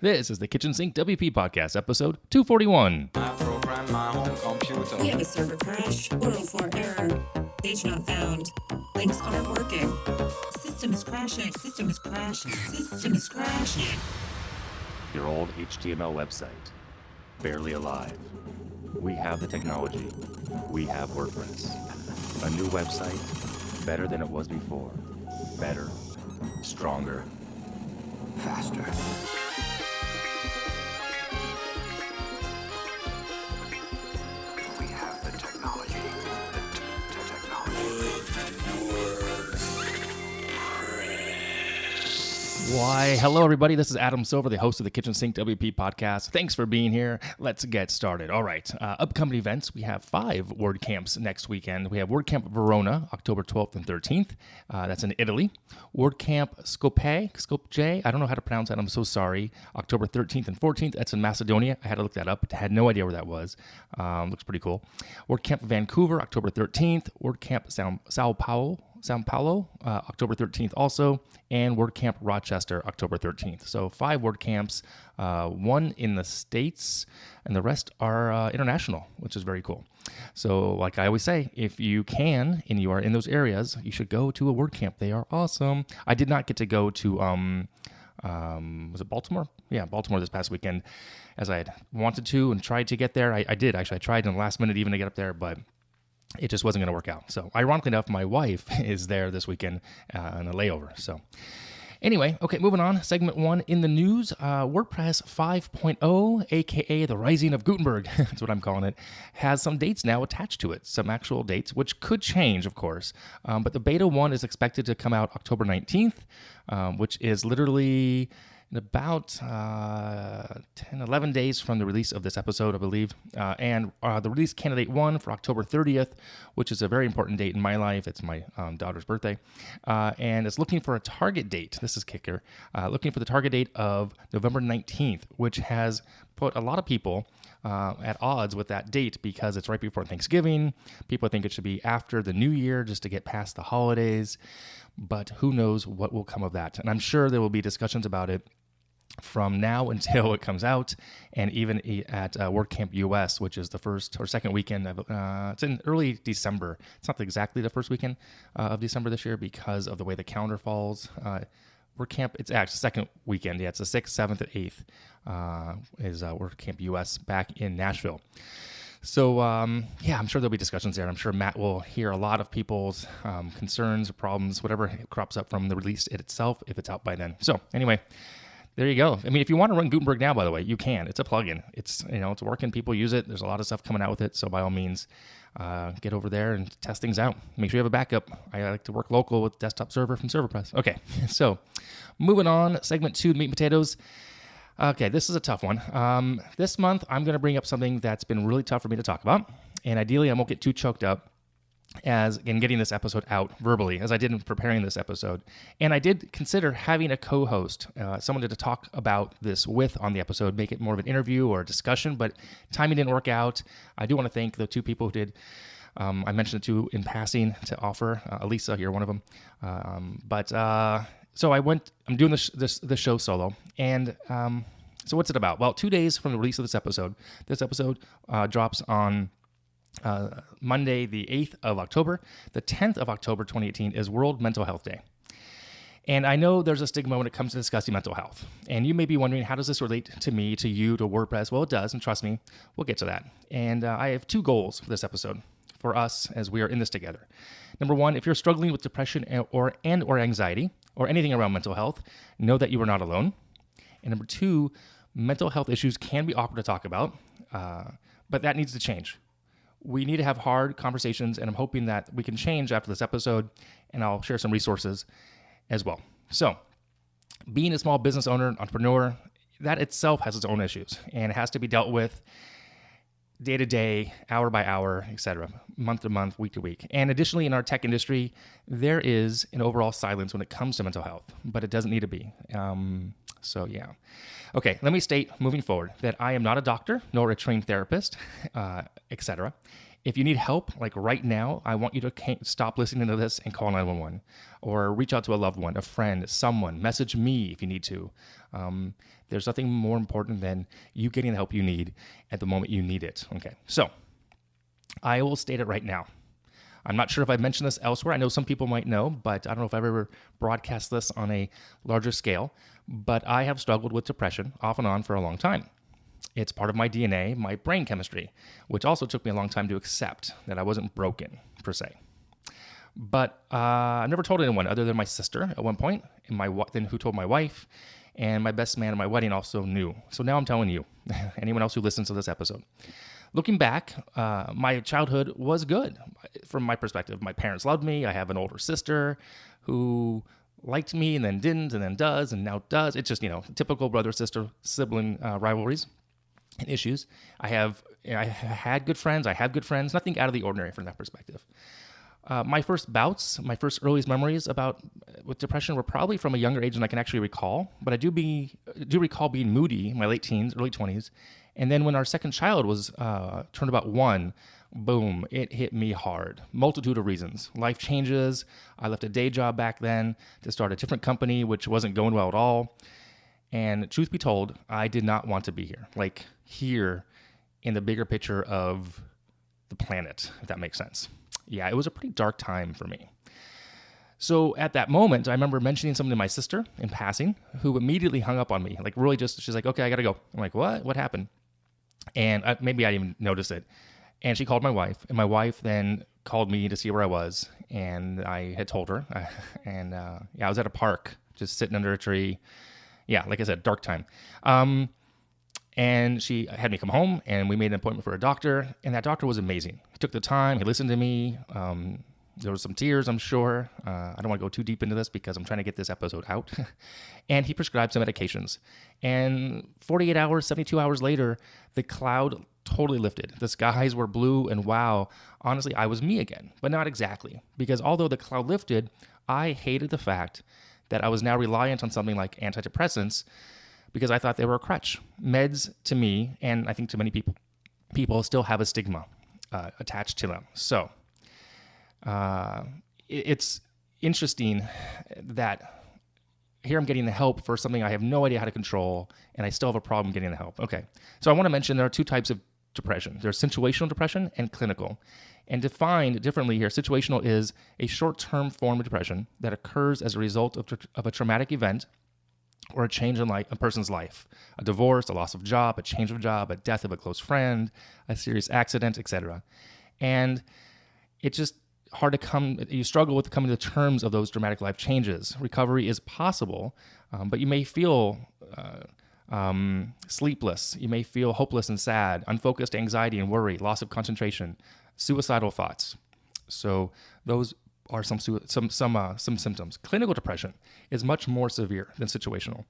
This is the Kitchen Sink WP Podcast, episode 241. I program my home computer. We have a server crash. 404 error. Page not found. Links aren't working. System is crashing. System is crashing. System is crashing. Your old HTML website, barely alive. We have the technology. We have WordPress. A new website, better than it was before. Better, stronger, faster. We have the technology. The technology. Why, hello everybody. This is Adam Silver, the host of the Kitchen Sink WP Podcast. Thanks for being here. Let's get started. All right, upcoming events. We have 5 WordCamps next weekend. We have WordCamp Verona, October 12th and 13th. That's in Italy. WordCamp Skopje, I don't know how to pronounce that. I'm so sorry. October 13th and 14th. That's in Macedonia. I had to look that up. I had no idea where that was. Looks pretty cool. WordCamp Vancouver, October 13th. WordCamp Sao Paulo, October 13th also, and WordCamp Rochester, October 13th. So 5 WordCamps, 1 in the States, and the rest are international, which is very cool. So like I always say, if you can, and you are in those areas, you should go to a WordCamp. They are awesome. I did not get to go to, was it Baltimore? Yeah, Baltimore this past weekend, as I had wanted to and tried to get there. I did, actually. I tried in the last minute even to get up there, but it just wasn't going to work out. So ironically enough, my wife is there this weekend on a layover. So anyway, okay, moving on. Segment 1 in the news. WordPress 5.0, aka the Rising of Gutenberg, that's what I'm calling it, has some dates now attached to it, some actual dates, which could change, of course. But the beta 1 is expected to come out October 19th, which is literally in about 10, 11 days from the release of this episode, I believe. And the release candidate 1 for October 30th, which is a very important date in my life. It's my daughter's birthday. And it's looking for a target date. This is kicker. Looking for the target date of November 19th, which has put a lot of people at odds with that date because it's right before Thanksgiving. People think it should be after the New Year just to get past the holidays. But who knows what will come of that. And I'm sure there will be discussions about it from now until it comes out, and even at WordCamp US, which is the first or second weekend of, it's in early December. It's not exactly the first weekend of December this year because of the way the calendar falls. WordCamp, it's actually the second weekend. Yeah, it's the 6th, 7th, and 8th is WordCamp US back in Nashville. So, yeah, I'm sure there'll be discussions there. I'm sure Matt will hear a lot of people's concerns, problems, whatever crops up from the release itself, if it's out by then. So, anyway, there you go. I mean, if you want to run Gutenberg now, by the way, you can. It's a plugin. It's, it's working. People use it. There's a lot of stuff coming out with it. So, by all means, get over there and test things out. Make sure you have a backup. I like to work local with desktop server from ServerPress. Okay, so moving on, segment 2, meat and potatoes. Okay, this is a tough one. This month, I'm going to bring up something that's been really tough for me to talk about. And ideally, I won't get too choked up in getting this episode out verbally, as I did in preparing this episode. And I did consider having a co-host, someone to talk about this with on the episode, make it more of an interview or a discussion, but timing didn't work out. I do want to thank the 2 people who did. I mentioned the 2 in passing to offer. Elisa, you're one of them. So I'm doing this show solo. And so what's it about? Well, 2 days from the release of this episode drops on Monday, the 8th of October. The 10th of October, 2018 is World Mental Health Day. And I know there's a stigma when it comes to discussing mental health. And you may be wondering, how does this relate to me, to you, to WordPress? Well, it does, and trust me, we'll get to that. And I have 2 goals for this episode, for us as we are in this together. Number 1, if you're struggling with depression or anxiety, or anything around mental health, know that you are not alone. And number 2, mental health issues can be awkward to talk about, but that needs to change. We need to have hard conversations, and I'm hoping that we can change after this episode, and I'll share some resources as well. So, being a small business owner, entrepreneur, that itself has its own issues, and it has to be dealt with day to day, hour by hour, etc., month to month, week to week. And additionally, in our tech industry, there is an overall silence when it comes to mental health, but it doesn't need to be. So yeah. Okay, let me state moving forward that I am not a doctor nor a trained therapist, etc. If you need help, like right now, I want you to stop listening to this and call 911 or reach out to a loved one, a friend, someone. Message me if you need to. There's nothing more important than you getting the help you need at the moment you need it. Okay, so I will state it right now. I'm not sure if I've mentioned this elsewhere. I know some people might know, but I don't know if I've ever broadcast this on a larger scale. But I have struggled with depression off and on for a long time. It's part of my DNA, my brain chemistry, which also took me a long time to accept that I wasn't broken, per se. But I've never told anyone other than my sister at one point, and then who told my wife, and my best man at my wedding also knew. So now I'm telling you, anyone else who listens to this episode. Looking back, my childhood was good from my perspective. My parents loved me. I have an older sister who liked me and then didn't and then does and now does. It's just, typical brother-sister sibling rivalries and issues. I had good friends. I have good friends. Nothing out of the ordinary from that perspective. My first earliest memories with depression were probably from a younger age than I can actually recall. But I do recall being moody in my late teens, early 20s. And then when our second child was turned about 1, boom, it hit me hard. Multitude of reasons. Life changes. I left a day job back then to start a different company, which wasn't going well at all. And truth be told, I did not want to be here. Like here in the bigger picture of the planet, if that makes sense. Yeah, it was a pretty dark time for me. So at that moment, I remember mentioning something to my sister in passing, who immediately hung up on me. Like really she's like, okay, I gotta go. I'm like, what? What happened? And maybe I didn't even notice it. And she called my wife, and my wife then called me to see where I was. And I had told her, I was at a park, just sitting under a tree. Yeah, like I said, dark time. And she had me come home, and we made an appointment for a doctor, and that doctor was amazing. He took the time, he listened to me. There was some tears, I'm sure. I don't want to go too deep into this because I'm trying to get this episode out. And he prescribed some medications. And 48 hours, 72 hours later, the cloud totally lifted. The skies were blue, and wow, honestly, I was me again, but not exactly. Because although the cloud lifted, I hated the fact that I was now reliant on something like antidepressants because I thought they were a crutch. Meds, to me, and I think to many people still have a stigma attached to them. So it's interesting that here I'm getting the help for something I have no idea how to control, and I still have a problem getting the help. Okay, so I want to mention there are two types of depression. There's situational depression and clinical. And defined differently here, situational is a short-term form of depression that occurs as a result of a traumatic event or a change in a person's life, a divorce, a loss of job, a change of job, a death of a close friend, a serious accident, etc. And it's just hard you struggle with coming to terms of those dramatic life changes. Recovery is possible, but you may feel sleepless. You may feel hopeless and sad, unfocused anxiety and worry, loss of concentration, suicidal thoughts. So those are some symptoms. Clinical depression is much more severe than situational.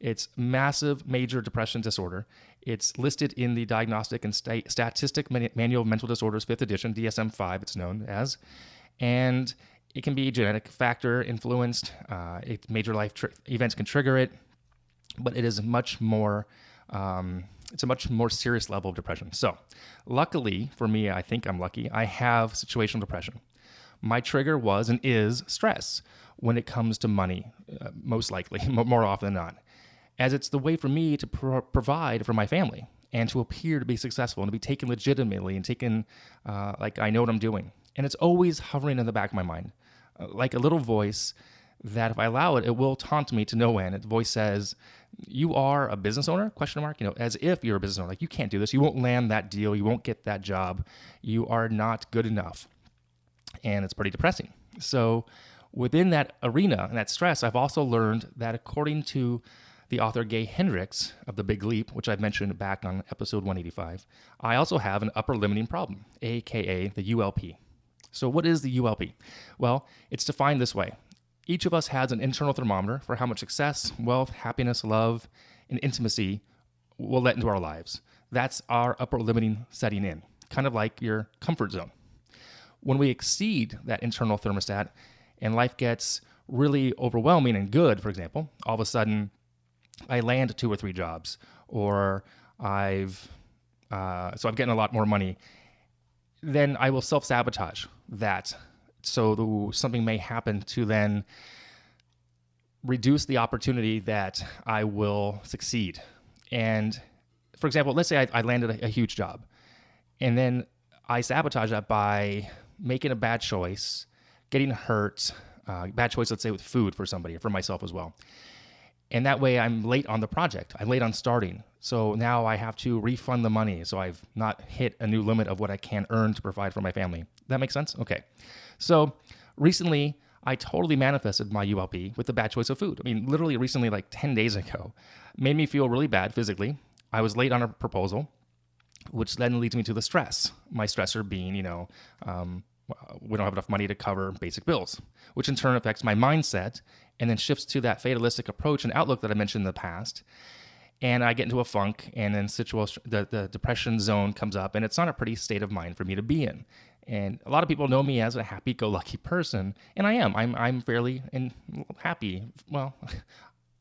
It's massive major depression disorder. It's listed in the Diagnostic and Statistic Manual of Mental Disorders, 5th edition, DSM-5 it's known as. And it can be genetic factor influenced. Major life events can trigger it, but it is much more, it's a much more serious level of depression. So luckily for me, I think I'm lucky, I have situational depression. My trigger was and is stress when it comes to money, most likely, more often than not, as it's the way for me to provide for my family and to appear to be successful and to be taken legitimately and taken like I know what I'm doing. And it's always hovering in the back of my mind, like a little voice that if I allow it, it will taunt me to no end. The voice says, you are a business owner, ? As if you're a business owner. Like, you can't do this. You won't land that deal. You won't get that job. You are not good enough. And it's pretty depressing. So within that arena and that stress, I've also learned that according to the author Gay Hendricks of The Big Leap, which I've mentioned back on episode 185, I also have an upper limiting problem, aka the ULP. So what is the ULP? Well, it's defined this way. Each of us has an internal thermometer for how much success, wealth, happiness, love, and intimacy we'll let into our lives. That's our upper limiting setting in, kind of like your comfort zone. When we exceed that internal thermostat and life gets really overwhelming and good, for example, all of a sudden I land 2 or 3 jobs, or I'm getting a lot more money. then I will self-sabotage that. So something may happen to then reduce the opportunity that I will succeed. And for example, let's say I landed a huge job, and then I sabotage that by making a bad choice, getting hurt, bad choice, let's say with food for somebody or for myself as well. And that way I'm late on the project. I'm late on starting. So now I have to refund the money. So I've not hit a new limit of what I can earn to provide for my family. That makes sense? Okay. So recently I totally manifested my ULP with the bad choice of food. I mean, literally recently, like 10 days ago, made me feel really bad physically. I was late on a proposal, which then leads me to the stress. My stressor being, we don't have enough money to cover basic bills, which in turn affects my mindset and then shifts to that fatalistic approach and outlook that I mentioned in the past. And I get into a funk, and then the depression zone comes up, and it's not a pretty state of mind for me to be in. And a lot of people know me as a happy-go-lucky person, and I am. I'm fairly happy. Well,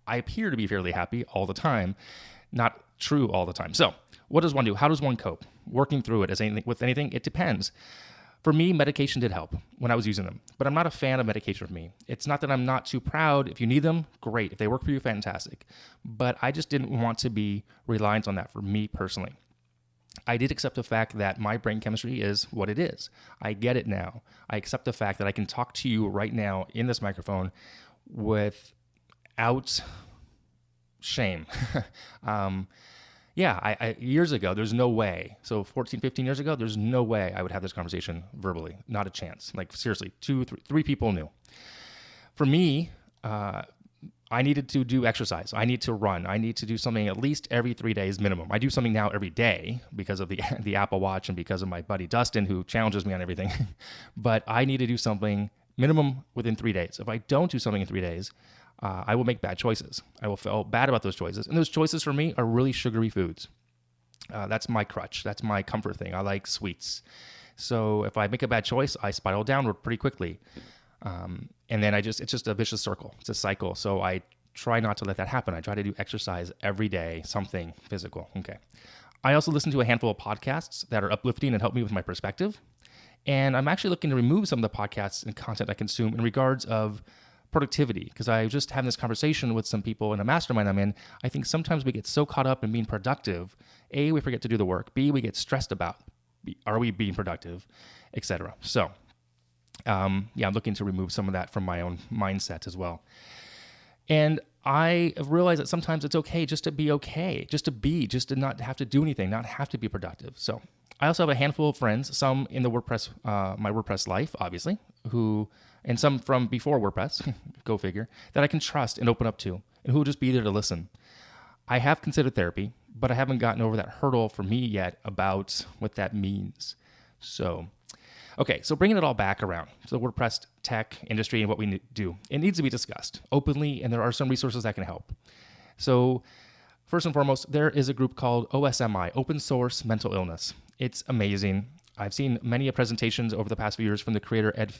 I appear to be fairly happy all the time, not true all the time. So what does one do? How does one cope? Working through it with anything, it depends. For me, medication did help when I was using them, but I'm not a fan of medication for me. It's not that I'm not too proud. If you need them, great. If they work for you, fantastic. But I just didn't want to be reliant on that for me personally. I did accept the fact that my brain chemistry is what it is. I get it now. I accept the fact that I can talk to you right now in this microphone without shame. I years ago, there's no way. So 14, 15 years ago, there's no way I would have this conversation verbally. Not a chance. Like seriously, three people knew. For me, I needed to do exercise. I need to run. I need to do something at least every 3 days minimum. I do something now every day because of the Apple Watch and because of my buddy Dustin, who challenges me on everything. But I need to do something minimum within 3 days. If I don't do something in 3 days, I will make bad choices. I will feel bad about those choices. And those choices for me are really sugary foods. That's my crutch. That's my comfort thing. I like sweets. So if I make a bad choice, I spiral downward pretty quickly. And then it's just a vicious circle. It's a cycle. So I try not to let that happen. I try to do exercise every day, something physical. Okay. I also listen to a handful of podcasts that are uplifting and help me with my perspective. And I'm actually looking to remove some of the podcasts and content I consume in regards of productivity, because I was just having this conversation with some people in a mastermind I'm in. I think sometimes we get so caught up in being productive. A, we forget to do the work. B, we get stressed about, are we being productive, etc. So, I'm looking to remove some of that from my own mindset as well. And I have realized that sometimes it's okay just to be, just to not have to do anything, not have to be productive. So I also have a handful of friends, some in the WordPress, my WordPress life, obviously, and some from before WordPress, go figure, that I can trust and open up to, and who will just be there to listen. I have considered therapy, but I haven't gotten over that hurdle for me yet about what that means. So, okay, so bringing it all back around to the WordPress tech industry and what we do, it needs to be discussed openly, and there are some resources that can help. So, first and foremost, there is a group called OSMI, Open Source Mental Illness. It's amazing. I've seen many presentations over the past few years from the creator Ed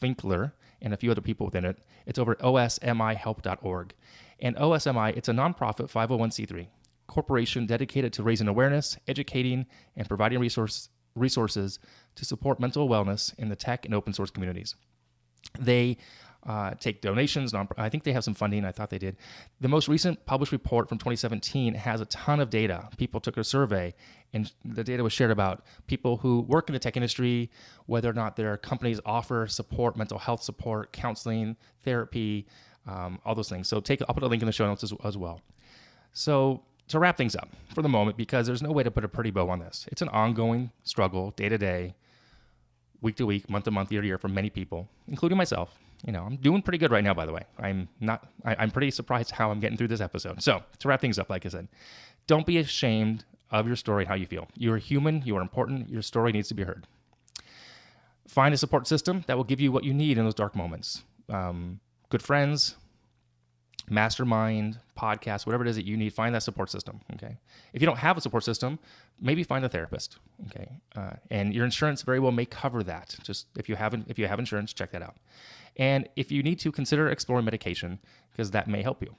Finkler and a few other people within it. It's over at osmihelp.org. And OSMI, it's a nonprofit 501c3 corporation dedicated to raising awareness, educating, and providing resources to support mental wellness in the tech and open source communities. They take donations. I think they have some funding. I thought they did. The most recent published report from 2017 has a ton of data. People took a survey, and the data was shared about people who work in the tech industry, whether or not their companies offer support, mental health support, counseling, therapy, all those things. So I'll put a link in the show notes as well. So to wrap things up for the moment, because there's no way to put a pretty bow on this. It's an ongoing struggle, day to day, week to week, month to month, year to year for many people, including myself. I'm doing pretty good right now, by the way. I'm pretty surprised how I'm getting through this episode. So to wrap things up, like I said, don't be ashamed of your story and how you feel. You're human. You are important. Your story needs to be heard. Find a support system that will give you what you need in those dark moments. Good friends, mastermind, podcast, whatever it is that you need, find that support system, okay? If you don't have a support system, maybe find a therapist, okay? And your insurance very well may cover that. Just if you have insurance, check that out. And if you need to, consider exploring medication, because that may help you.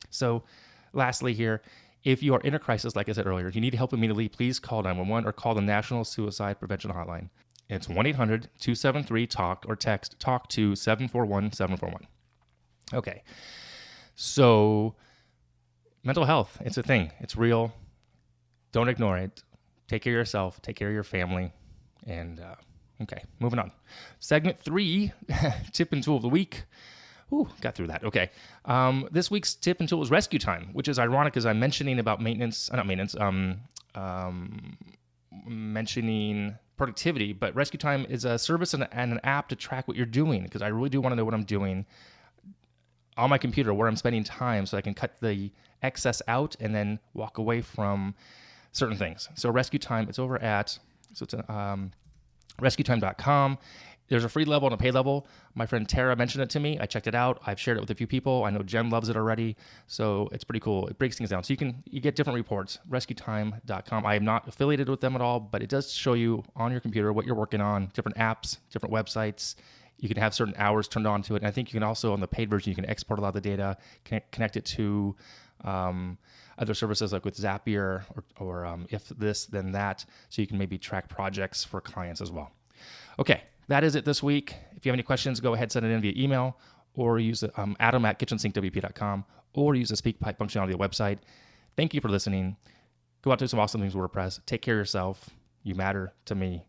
So lastly here, if you are in a crisis, like I said earlier, if you need help immediately, please call 911 or call the National Suicide Prevention Hotline. It's 1-800-273-TALK or text TALK to 741-741. Okay. So mental health, it's a thing. It's real. Don't ignore it. Take care of yourself. Take care of your family. And okay, moving on. Segment 3, tip and tool of the week. Ooh, got through that. Okay. This week's tip and tool is rescue time, which is ironic because I'm mentioning about mentioning productivity, but rescue time is a service and an app to track what you're doing, because I really do want to know what I'm doing on my computer, where I'm spending time, so I can cut the excess out and then walk away from certain things. So rescue time, it's over at, rescuetime.com. There's a free level and a paid level. My friend Tara mentioned it to me. I checked it out. I've shared it with a few people. I know Jen loves it already. So it's pretty cool. It breaks things down. So you get different reports. Rescuetime.com. I am not affiliated with them at all, but it does show you on your computer what you're working on, different apps, different websites. You can have certain hours turned on to it. And I think you can also, on the paid version, you can export a lot of the data, connect it to other services like with Zapier or If This, Then That. So you can maybe track projects for clients as well. Okay. That is it this week. If you have any questions, go ahead, send it in via email, or use Adam at KitchensinkWP.com, or use the SpeakPipe functionality of the website. Thank you for listening. Go out and do some awesome things with WordPress. Take care of yourself. You matter to me.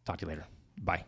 Talk to you later. Bye.